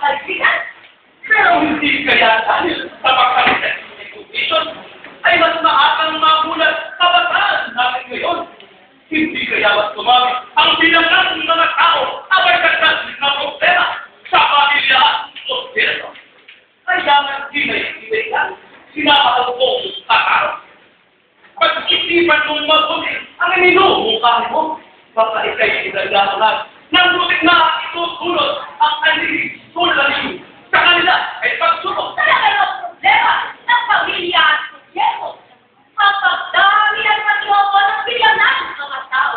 kaibigan. Pero hindi kaya dahil sa pagkalitan ng education ay mas maagang magulat kabataan natin ngayon. Hindi kaya mas tumami ang bilangan ng mga tao abay kagad na problema sa pamilya at gobyerno. Kaya nga ginay-ginay lang, sinamahal ko sa tao. Pag-isipan mong mabuti ang minumukha mo, baka ikay inaglaman ng butik na itutulot ang kanilang sulaliw sa kanila ay pagsubok. Talaga ang problema ng pamilya at gobyerno. Ang pagdami at paglobo ng bilangan ng mga tao.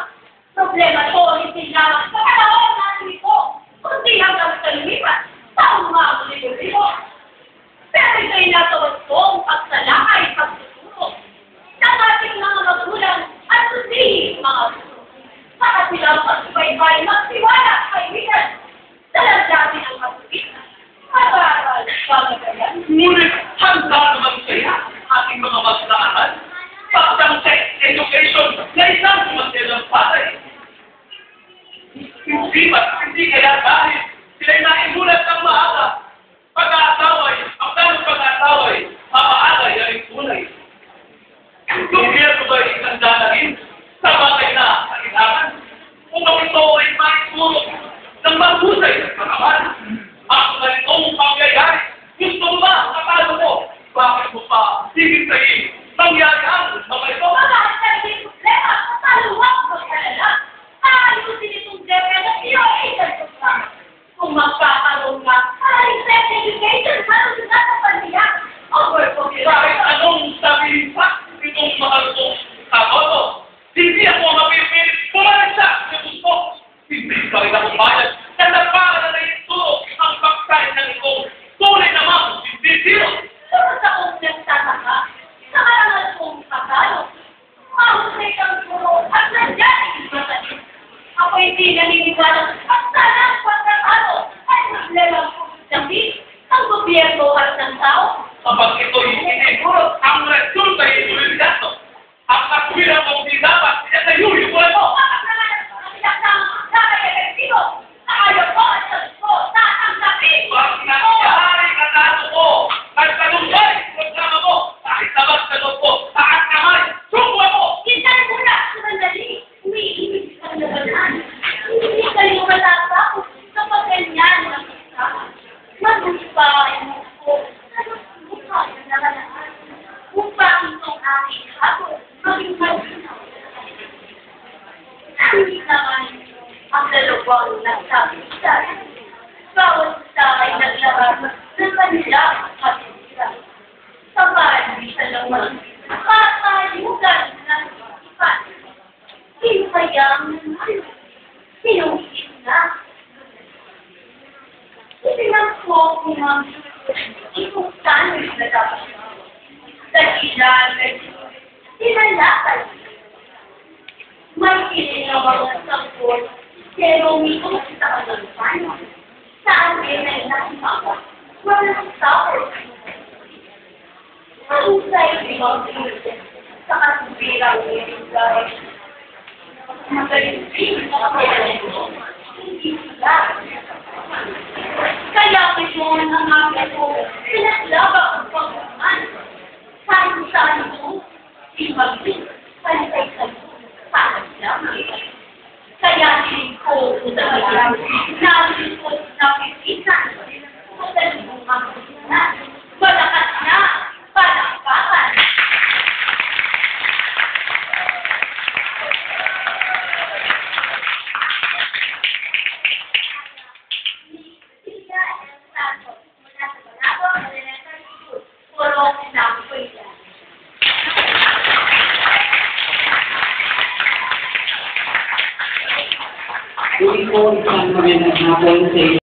Problema ito hindi lamang sa kalawang natin ito, kundi hanggang sa lumipat sa mga libo-libo. Pero ito'y natawag kong pagsalakay pagtuturo ng ating mga magulang at susihing mga guro. Sa kasilang pagsubaybay magtiwala kaibigan sa landasin ng kasubitan. Mag-aaral, pagagayan. Ngunit handa naman kaya ating mga mag-aaral sa isang sex education na isang maselang patay. Hindi kaya dahil sila'y naimulat ng maaga. Pag-aasaway, ang tanong pag-aasaway, mapaagay ay tunay. Gobyerno ba ay isanda na rin sa bagay na kailangan? Kung ito ay maituro ng mahusay na panaman, ang ganitong pangyayari, gusto mo ba? Akala mo, bakit mo pa hihintay mangyari ang mga ito? Mga sarili problema sa taluwag magkalala. Ayusin itong depensa iyo ay programa. Kung magkakaroon ka, ay sex education halos na sa pamilya. Kahit anong sabihin pa, itong mahal ko sa todo, hindi ako mapipilit pumalit sa gusto. Hindi ka rin ako bayad na nagpara na naituro ang pagkain ng ito. Tunay naman, hindi zero. Pero sa kong nagtataka, sa karangal kong kakalo, mahusay kang puro at nandiyan ibasanin. Ako hindi naniniwala at sana ang pagkakalo ay maglelang sabi ang gobyerno at ng tao. Kapag ito'y itinuro, ang resulta ay ituloy-gato. Ang katwiran mong di dapat, sinasayuyo ko ito. Bakit naman ang pinagsamang kakay-epektibo sa ayaw ko at sa gusto sa tanggapin? Pag nangyari ka nato ko, nagtalumbay, programa mo, kahit labas sa loob ko, taas kamay, sumwa mo! Kintan muna, sumandali, umiibig sa labanan. Hindi kayo matatapos sa pagganyan ng isa. Mabuti pa ay ko na magbuka ng labanan upang itong aking hapon maging malinaw. Hindi naman ang dalawang nagsabi-sabi. Bawat isa ay naglabas ng kanilang kapitiran. Sa palitan ng mga kakalimutan ng isipan. Sino kaya ang nanalo? Sinong na? Itinang ko kung ang itong standard na dapat dahilan ay sinalakay. May kiling na mga sampol, pero umikot sa kagalupan. Saan din ay nasimawa? Walang tao. Mahusay limang pinagin sa kasubirang nilingay. Magaling din sa kapalanin. Hindi sila. Kaya ngayon ang aking ko, pinaglaba ang pagkaman. Kahit saan ito, ibagin, pantay-tay, parang lamang. Kaya hindi ko udahalan, namin ko napipitan, madalong ang na, malakas na, palakpakan. Uli po isang magandang hapon sa